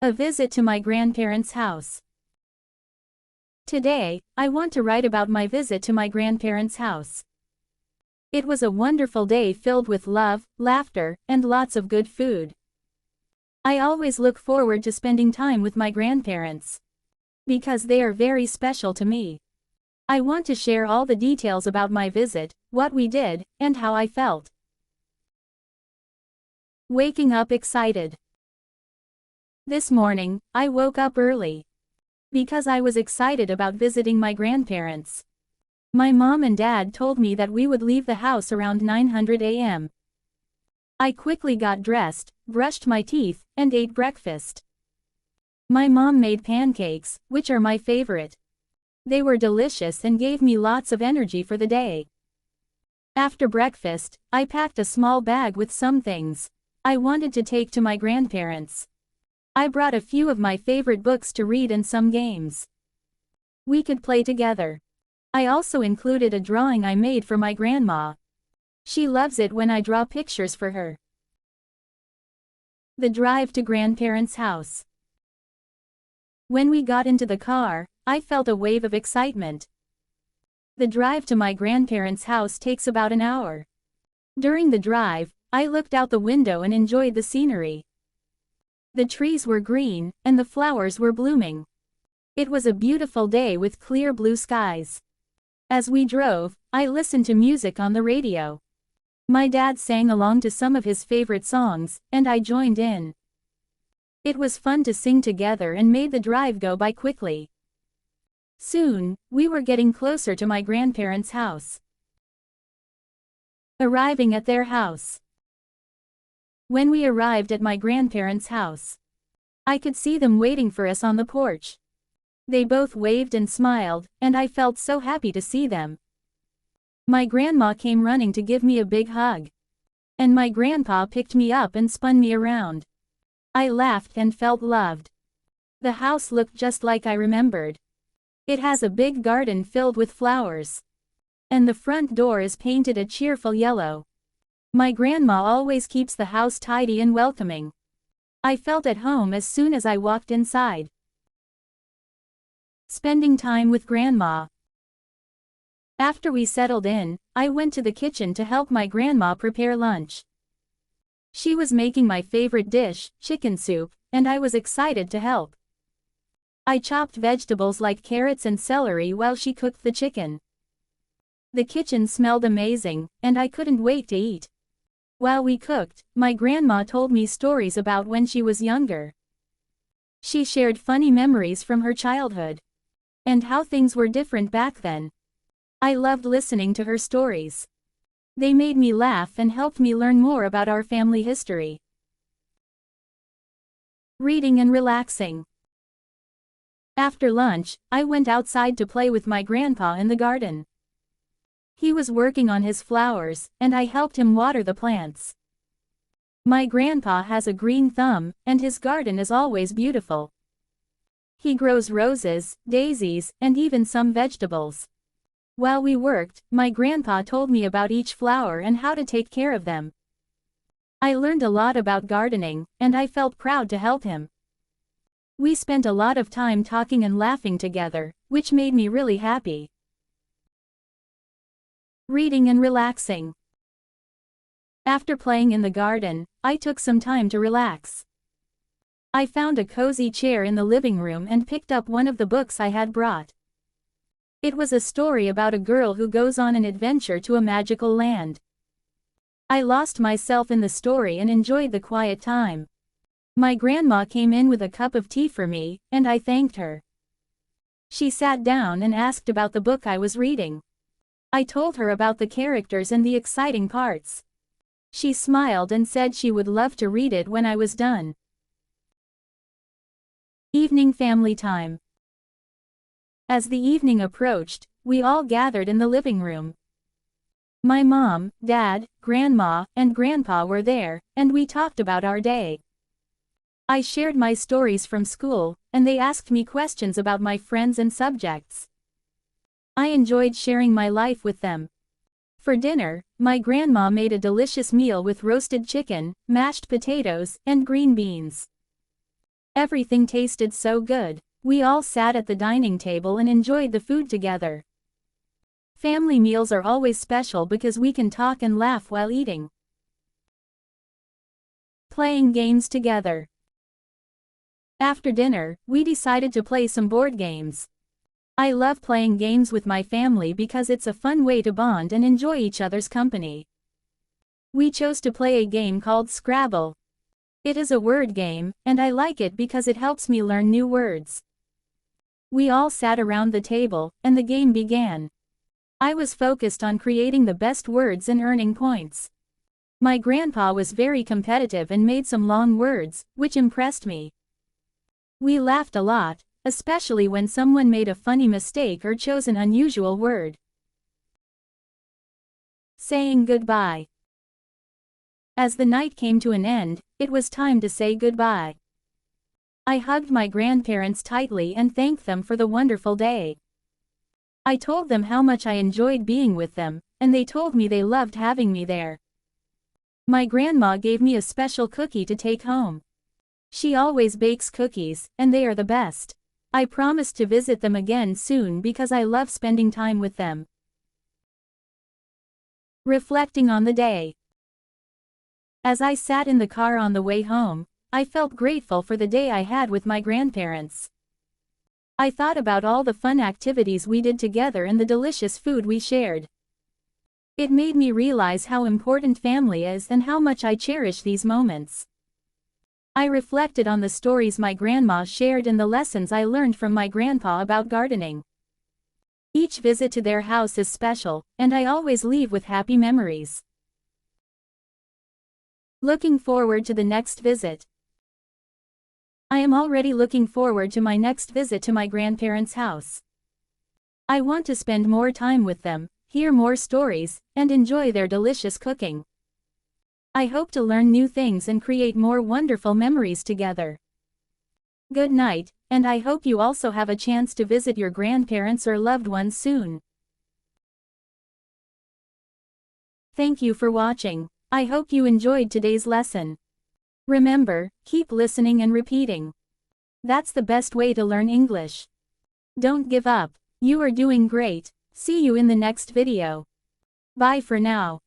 A visit to my grandparents' house. Today, I want to write about my visit to my grandparents' house. It was a wonderful day filled with love, laughter, and lots of good food. I always look forward to spending time with my grandparents, because they are very special to me. I want to share all the details about my visit, what we did, and how I felt. Waking up excited. This morning, I woke up early, because I was excited about visiting my grandparents. My mom and dad told me that we would leave the house around 9:00 a.m. I quickly got dressed, brushed my teeth, and ate breakfast. My mom made pancakes, which are my favorite. They were delicious and gave me lots of energy for the day. After breakfast, I packed a small bag with some things I wanted to take to my grandparents. I brought a few of my favorite books to read and some games we could play together. I also included a drawing I made for my grandma. She loves it when I draw pictures for her. The drive to grandparents' house. When we got into the car, I felt a wave of excitement. The drive to my grandparents' house takes about an hour. During the drive, I looked out the window and enjoyed the scenery. The trees were green, and the flowers were blooming. It was a beautiful day with clear blue skies. As we drove, I listened to music on the radio. My dad sang along to some of his favorite songs, and I joined in. It was fun to sing together and made the drive go by quickly. Soon, we were getting closer to my grandparents' house. Arriving at their house. When we arrived at my grandparents' house, I could see them waiting for us on the porch. They both waved and smiled, and I felt so happy to see them. My grandma came running to give me a big hug. And my grandpa picked me up and spun me around. I laughed and felt loved. The house looked just like I remembered. It has a big garden filled with flowers. And the front door is painted a cheerful yellow. My grandma always keeps the house tidy and welcoming. I felt at home as soon as I walked inside. Spending time with grandma. After we settled in, I went to the kitchen to help my grandma prepare lunch. She was making my favorite dish, chicken soup, and I was excited to help. I chopped vegetables like carrots and celery while she cooked the chicken. The kitchen smelled amazing, and I couldn't wait to eat. While we cooked, my grandma told me stories about when she was younger. She shared funny memories from her childhood, and how things were different back then. I loved listening to her stories. They made me laugh and helped me learn more about our family history. Reading and relaxing. After lunch, I went outside to play with my grandpa in the garden. He was working on his flowers, and I helped him water the plants. My grandpa has a green thumb, and his garden is always beautiful. He grows roses, daisies, and even some vegetables. While we worked, my grandpa told me about each flower and how to take care of them. I learned a lot about gardening, and I felt proud to help him. We spent a lot of time talking and laughing together, which made me really happy. Reading and relaxing. After playing in the garden, I took some time to relax. I found a cozy chair in the living room and picked up one of the books I had brought. It was a story about a girl who goes on an adventure to a magical land. I lost myself in the story and enjoyed the quiet time. My grandma came in with a cup of tea for me, and I thanked her. She sat down and asked about the book I was reading. I told her about the characters and the exciting parts. She smiled and said she would love to read it when I was done. Evening family time. As the evening approached, we all gathered in the living room. My mom, dad, grandma, and grandpa were there, and we talked about our day. I shared my stories from school, and they asked me questions about my friends and subjects. I enjoyed sharing my life with them. For dinner, my grandma made a delicious meal with roasted chicken, mashed potatoes, and green beans. Everything tasted so good. We all sat at the dining table and enjoyed the food together. Family meals are always special because we can talk and laugh while eating. Playing games together. After dinner, we decided to play some board games. I love playing games with my family because it's a fun way to bond and enjoy each other's company. We chose to play a game called Scrabble. It is a word game, and I like it because it helps me learn new words. We all sat around the table, and the game began. I was focused on creating the best words and earning points. My grandpa was very competitive and made some long words, which impressed me. We laughed a lot, especially when someone made a funny mistake or chose an unusual word. Saying goodbye. As the night came to an end, it was time to say goodbye. I hugged my grandparents tightly and thanked them for the wonderful day. I told them how much I enjoyed being with them, and they told me they loved having me there. My grandma gave me a special cookie to take home. She always bakes cookies, and they are the best. I promised to visit them again soon because I love spending time with them. Reflecting on the day. As I sat in the car on the way home, I felt grateful for the day I had with my grandparents. I thought about all the fun activities we did together and the delicious food we shared. It made me realize how important family is and how much I cherish these moments. I reflected on the stories my grandma shared and the lessons I learned from my grandpa about gardening. Each visit to their house is special, and I always leave with happy memories. Looking forward to the next visit. I am already looking forward to my next visit to my grandparents' house. I want to spend more time with them, hear more stories, and enjoy their delicious cooking. I hope to learn new things and create more wonderful memories together. Good night, and I hope you also have a chance to visit your grandparents or loved ones soon. Thank you for watching. I hope you enjoyed today's lesson. Remember, keep listening and repeating. That's the best way to learn English. Don't give up. You are doing great. See you in the next video. Bye for now.